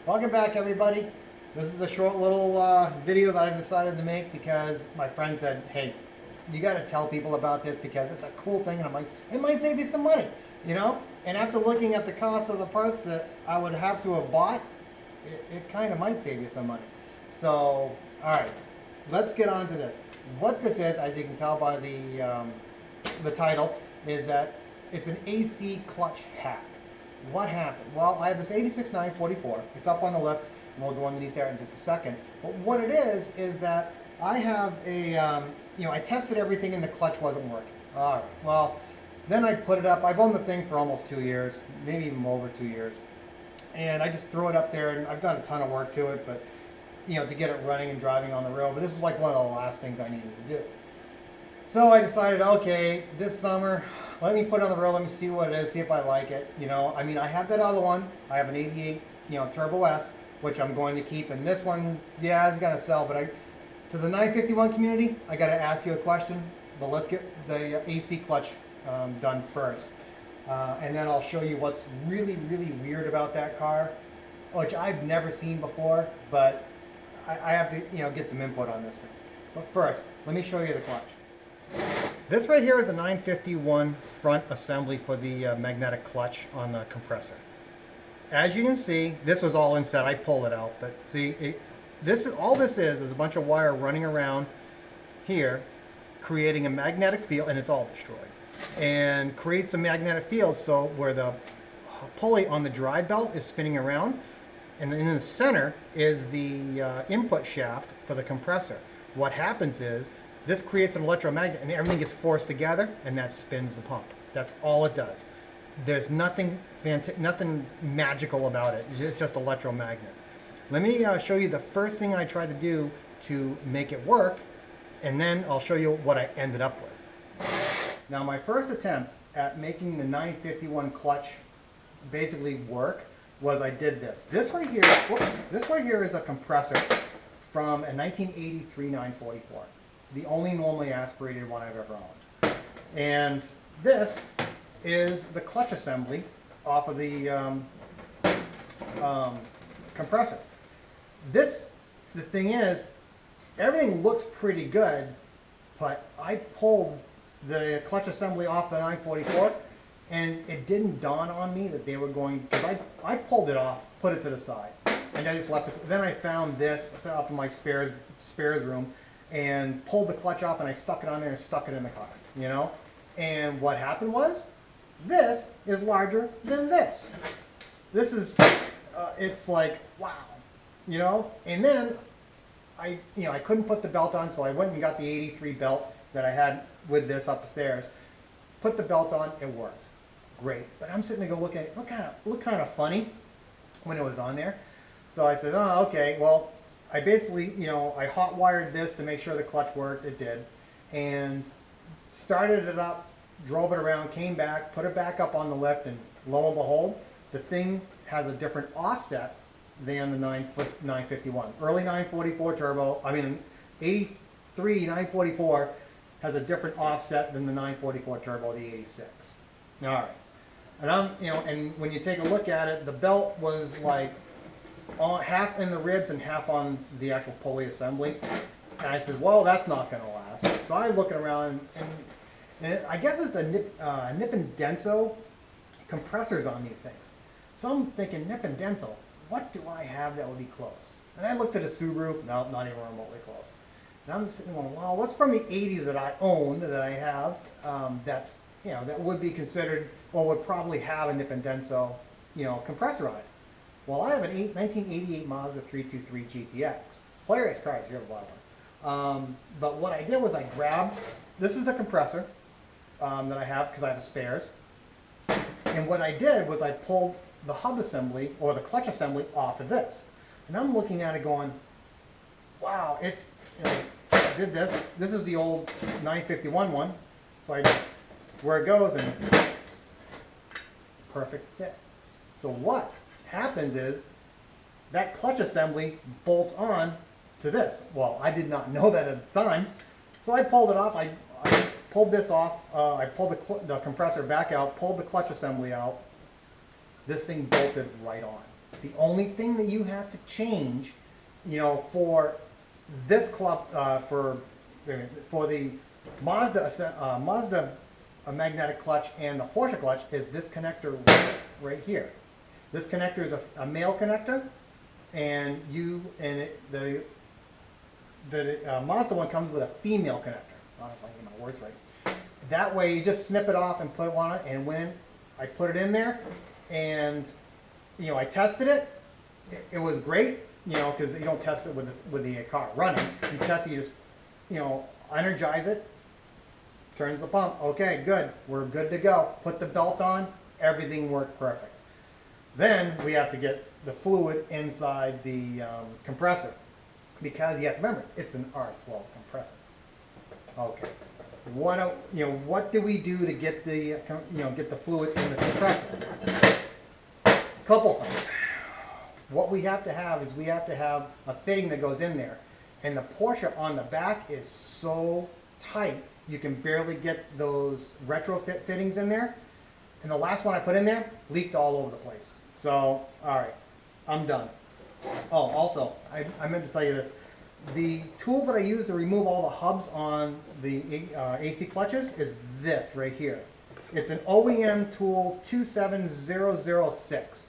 Welcome back, everybody. This is a short little video that I decided to make because my friend said, hey, you got to tell people about this because it's a cool thing. And I'm like, it might save you some money, you know? And after looking at the cost of the parts that I would have to have bought, it kind of might save you some money. So, all right, let's get on to this. What this is, as you can tell by the title, is that it's an AC clutch hack. What happened? Well, I have this 86944. It's up on the left, and we'll go underneath there in just a second. But what it is that I have a, I tested everything and the clutch wasn't working. All right, well, then I put it up. I've owned the thing for almost 2 years, maybe even over 2 years. And I just threw it up there, and I've done a ton of work to it, but, to get it running and driving on the road. But this was like one of the last things I needed to do. So I decided, okay, this summer, let me put it on the road, let me see what it is, see if I like it. I have that other one. I have an 88, Turbo S, which I'm going to keep. And this one, yeah, it's going to sell. But to the 951 community, I got to ask you a question. But let's get the AC clutch done first. And then I'll show you what's really, really weird about that car, which I've never seen before. But I have to, get some input on this thing. But first, let me show you the clutch. This right here is a 951 front assembly for the magnetic clutch on the compressor. As you can see, this was all inside. I pulled it out, but see, all this is a bunch of wire running around here, creating a magnetic field, and it's all destroyed. And creates a magnetic field so where the pulley on the drive belt is spinning around, and then in the center is the input shaft for the compressor. What happens is, this creates an electromagnet and everything gets forced together and that spins the pump. That's all it does. There's nothing magical about it. It's just electromagnet. Let me show you the first thing I tried to do to make it work, and then I'll show you what I ended up with. Now, my first attempt at making the 951 clutch basically work was I did this. This right here is a compressor from a 1983 944. The only normally aspirated one I've ever owned. And this is the clutch assembly off of the compressor. The thing is, everything looks pretty good, but I pulled the clutch assembly off the 944, and it didn't dawn on me that they were going, because I pulled it off, put it to the side, and I just left it. Then I found this set up in my spares room, and pulled the clutch off, and I stuck it on there and stuck it in the car, And what happened was, this is larger than this. This is, it's like, wow, And then, I couldn't put the belt on, so I went and got the 83 belt that I had with this upstairs. Put the belt on, it worked. Great. But I'm sitting there going, look kind of funny when it was on there. So I said, oh, okay, well, I basically, I hot wired this to make sure the clutch worked. It did. And started it up, drove it around, came back, put it back up on the lift, and lo and behold, the thing has a different offset than the 951. Early 944 turbo, 83 944 has a different offset than the 944 turbo, the 86. All right. And and when you take a look at it, the belt was like half in the ribs and half on the actual pulley assembly. And I said, well, that's not going to last. So I'm looking around, and I guess it's a Nip and Denso compressors on these things. So I'm thinking, Nip and Denso, what do I have that would be close? And I looked at a Subaru, no, not even remotely close. And I'm sitting going, well, what's from the 80s that I own, that I have, that's, that would be considered, or would probably have a Nip and Denso, compressor on it. Well, I have an 1988 Mazda 323 GTX. Hilarious car if you ever bought one. But what I did was I grabbed, this is the compressor that I have because I have the spares. And what I did was I pulled the hub assembly, or the clutch assembly, off of this. And I'm looking at it going, wow, it's, I did this. This is the old 951 one. So I just, where it goes, and perfect fit. So what happens is that clutch assembly bolts on to this. Well, I did not know that at the time, so I pulled it off. I pulled this off. I pulled the compressor back out, pulled the clutch assembly out. This thing bolted right on. The only thing that you have to change, you know, for this club, for the Mazda a magnetic clutch and the Porsche clutch is this connector right here. This connector is a male connector, and the Mazda one comes with a female connector. I don't know if I can get my words right. That way you just snip it off and put it on it, and when I put it in there and you know I tested it, it was great, you know, because you don't test it with the car running. You test it, you just, you know, energize it, turns the pump. Okay, good. We're good to go. Put the belt on. Everything worked perfect. Then we have to get the fluid inside the compressor, because you have to remember it's an R12 compressor. Okay. What do we do to get the get the fluid in the compressor? Couple things. What we have to have is we have to have a fitting that goes in there, and the Porsche on the back is so tight you can barely get those retrofit fittings in there. And the last one I put in there leaked all over the place. So, all right, I'm done. Oh, also, I meant to tell you this. The tool that I use to remove all the hubs on the AC clutches is this right here. It's an OEM tool 27006.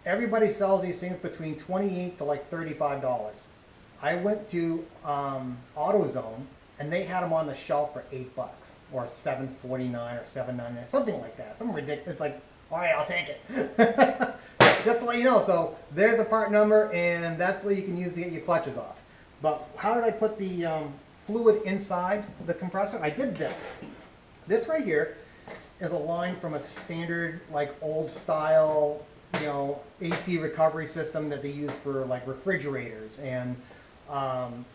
Everybody sells these things between $28 to like $35. I went to AutoZone, and they had them on the shelf for $8 or $7.49 or $7.99, something like that. Something ridiculous. It's like, all right, I'll take it. Just to let you know. So there's the part number, and that's what you can use to get your clutches off. But how did I put the fluid inside the compressor? I did this. This right here is a line from a standard, like old style, you know, AC recovery system that they use for like refrigerators and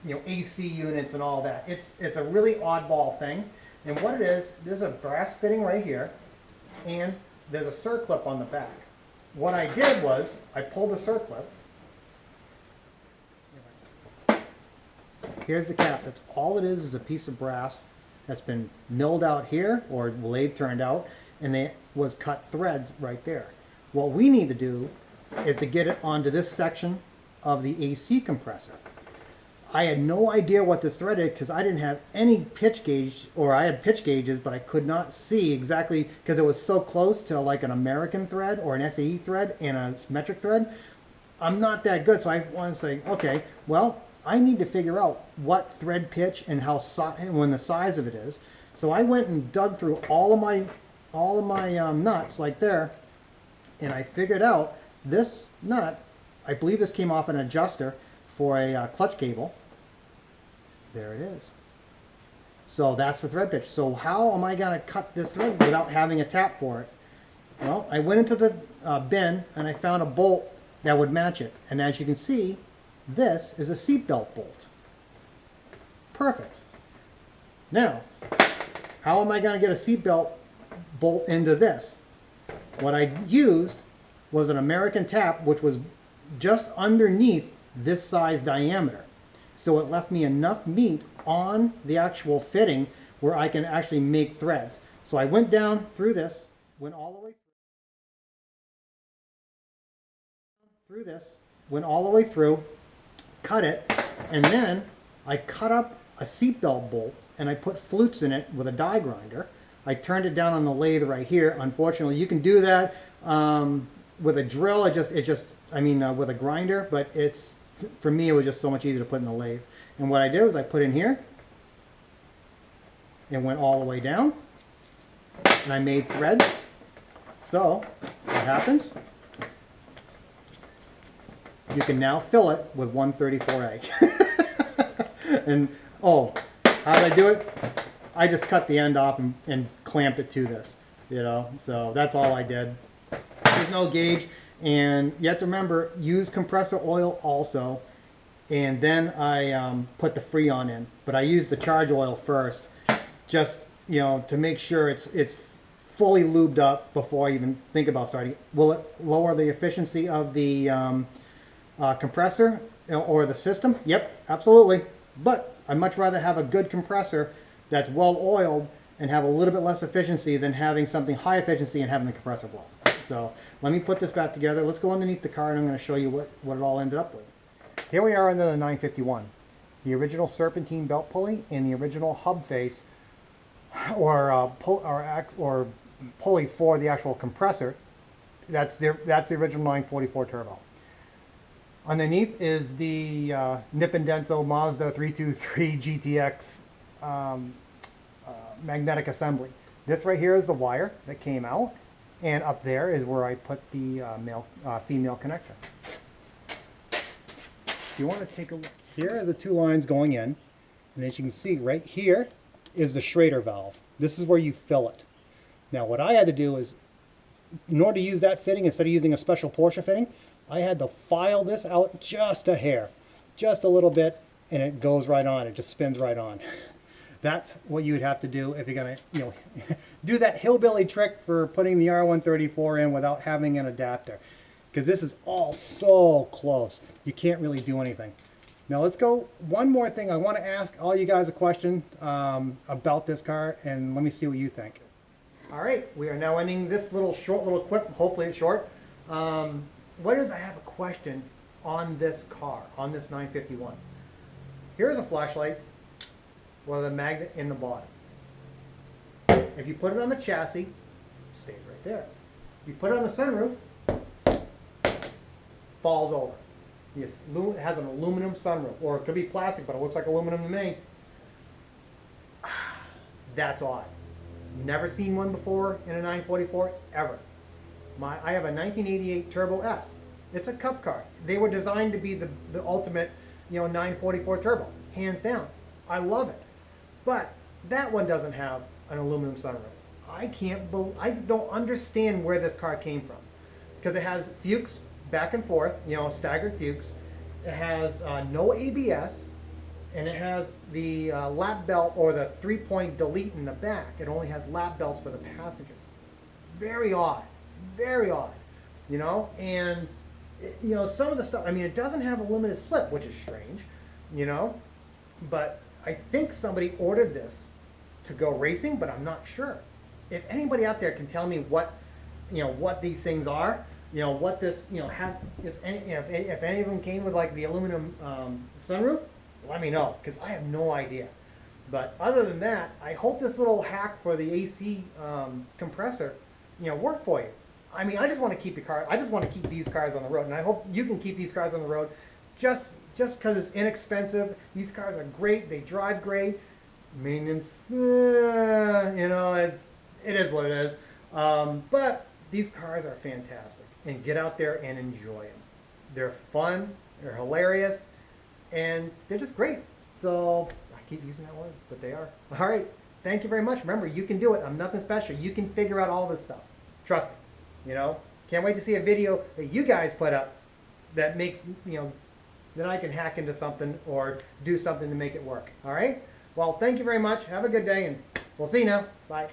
you know, AC units and all that. It's a really oddball thing. And what it is, there's a brass fitting right here, and there's a circlip on the back. What I did was I pulled the circlip. Here's the cap. That's all it is a piece of brass that's been milled out here or lathe turned out, and it was cut threads right there. What we need to do is to get it onto this section of the AC compressor. I had no idea what this thread is because I didn't have any pitch gauge, or I had pitch gauges, but I could not see exactly because it was so close to like an American thread or an SAE thread and a metric thread. I'm not that good, so I want to say, okay, well, I need to figure out what thread pitch and how when the size of it is. So I went and dug through all of my nuts like there, and I figured out this nut. I believe this came off an adjuster for a clutch cable. There it is. So that's the thread pitch. So how am I going to cut this thread without having a tap for it? Well, I went into the bin and I found a bolt that would match it. And as you can see, this is a seatbelt bolt. Perfect. Now, how am I going to get a seatbelt bolt into this? What I used was an American tap, which was just underneath this size diameter. So it left me enough meat on the actual fitting where I can actually make threads. So I went down through this, went all the way through this, went all the way through, cut it, and then I cut up a seatbelt bolt and I put flutes in it with a die grinder. I turned it down on the lathe right here. Unfortunately, you can do that with a drill. With a grinder, but for me, it was just so much easier to put in the lathe. And what I did was I put in here, it went all the way down, and I made threads. So what happens? You can now fill it with 134A. And oh, how did I do it? I just cut the end off and clamped it to this, you know. So that's all I did. There's no gauge. And you have to remember, use compressor oil also, and then I put the Freon in. But I used the charge oil first, just, you know, to make sure it's fully lubed up before I even think about starting. Will it lower the efficiency of the compressor or the system? Yep, absolutely. But I'd much rather have a good compressor that's well oiled and have a little bit less efficiency than having something high efficiency and having the compressor blow. So let me put this back together. Let's go underneath the car and I'm going to show you what it all ended up with. Here we are under the 951. The original serpentine belt pulley and the original hub face or pulley for the actual compressor. That's the original 944 turbo. Underneath is the Nip and Denso Mazda 323 GTX magnetic assembly. This right here is the wire that came out, and up there is where I put the female connector. If you want to take a look, here are the two lines going in, and as you can see right here is the Schrader valve. This is where you fill it. Now what I had to do is, in order to use that fitting instead of using a special Porsche fitting, I had to file this out just a hair, just a little bit, and it goes right on. It just spins right on. That's what you would have to do if you're gonna, do that hillbilly trick for putting the R134 in without having an adapter, because this is all so close. You can't really do anything. Now let's go. One more thing. I want to ask all you guys a question about this car, and let me see what you think. All right, we are now ending this little clip. Hopefully it's short. I have a question on this car, on this 951. Here's a flashlight with a magnet in the bottom. If you put it on the chassis, it stays right there. If you put it on the sunroof, falls over. It has an aluminum sunroof, or it could be plastic, but it looks like aluminum to me. That's odd. Never seen one before in a 944, ever. I have a 1988 Turbo S. It's a cup car. They were designed to be the ultimate, 944 Turbo, hands down. I love it. But that one doesn't have an aluminum sunroof. I don't understand where this car came from, because it has Fuchs back and forth, staggered Fuchs. It has no ABS, and it has the lap belt or the 3-point delete in the back. It only has lap belts for the passengers. Very odd, very odd, and some of the stuff, it doesn't have a limited slip, which is strange, but I think somebody ordered this to go racing, but I'm not sure. If anybody out there can tell me what these things are, what this, if any of them came with like the aluminum sunroof, let me know, because I have no idea. But other than that, I hope this little hack for the AC compressor, worked for you. I just want to keep these cars on the road, and I hope you can keep these cars on the road. Just because it's inexpensive, these cars are great. They drive great. Maintenance, it is what it is. But these cars are fantastic, and get out there and enjoy them. They're fun, they're hilarious, and they're just great. So I keep using that word, but they are. All right, thank you very much. Remember, you can do it. I'm nothing special. You can figure out all this stuff. Trust me. Can't wait to see a video that you guys put up that makes, that I can hack into something or do something to make it work. All right? Well, thank you very much. Have a good day, and we'll see you now. Bye.